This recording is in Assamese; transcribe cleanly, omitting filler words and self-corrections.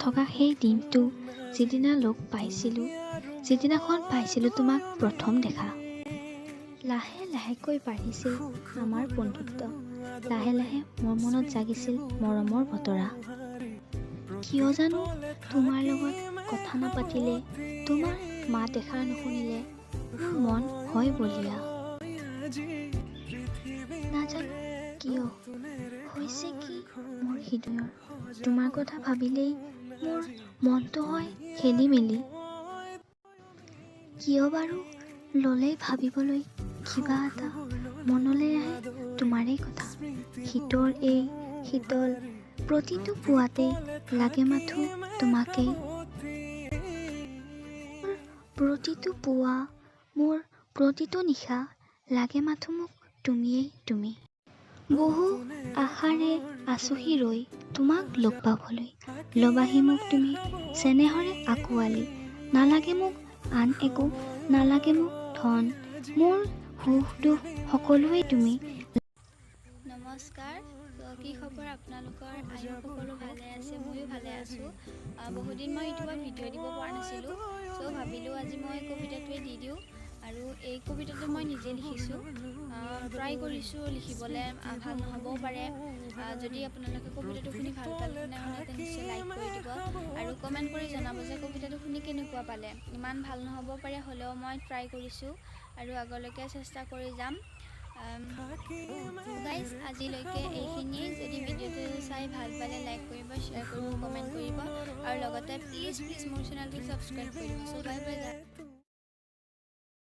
থকা সেই দিনটো যিদিনা লগ পাইছিলোঁ, যিদিনাখন পাইছিলোঁ তোমাক প্ৰথম দেখা। লাহে লাহেকৈ বাঢ়িছিল আমাৰ বন্ধুত্ব। লাহে লাহে মোৰ মনত জাগিছিল মৰমৰ বতৰা। কিয় জানো তোমাৰ লগত কথা নাপাতিলে, তোমাৰ মাত এষাৰ নুশুনিলে মোৰ মন হয় বলিয়া। নাজানো কিয় হৈছে কি মোৰ হৃদয়ৰ, তোমাৰ কথা ভাবিলেই মোৰ মনটো হয় খেলি মেলি। কিয় বাৰু ল'লেই ভাবিবলৈ কিবা এটা মনলৈ আহে তোমাৰেই কথা। শীতৰ এই শীতল প্ৰতিটো পুৱাতেই লাগে মাথো তোমাকেই। প্ৰতিটো পুৱা মোৰ প্ৰতিটো নিশা লাগে মাথো মোক তুমিয়েই তুমি। বহু আশাৰে আছোহি ৰৈ তোমাক লগ পাবলৈ, লবাহি মোক তুমি চেনেহৰে আঁকোৱালি। নালাগে মোক আন একো, নালাগে মোক ধন, মোৰ সুখ দুখ সকলোৱেই তুমি। নমস্কাৰ, কি খবৰ আপোনালোকৰ? আয়ো সকলো ভালে আছে, ময়ো ভালে আছোঁ। বহুদিন মই ইউটিউবত ভিডিঅ' দিব পৰা নাছিলোঁ, চ' ভাবিলোঁ আজি মই কবিতাটোৱে দি দিওঁ। আৰু এই কবিতাটো মই নিজে লিখিছোঁ, ট্ৰাই কৰিছোঁ লিখিবলৈ, ভাল নহ'বও পাৰে। যদি আপোনালোকে কবিতাটো শুনি ভাল পালে তেনেহ'লে নিশ্চয় লাইক কৰি দিব আৰু কমেণ্ট কৰি জনাব যে কবিতাটো শুনি কেনেকুৱা পালে। ইমান ভাল নহ'ব পাৰে, হ'লেও মই ট্ৰাই কৰিছোঁ আৰু আগলৈকে চেষ্টা কৰি যাম। গাইজ, আজিলৈকে এইখিনিয়ে। যদি ভিডিঅ'টো চাই ভাল পালে লাইক কৰিব, শ্বেয়াৰ কৰিব, কমেণ্ট কৰিব আৰু লগতে প্লিজ মোৰ চেনেলটো ছাবস্ক্ৰাইব কৰিব। চ' বাই বাই।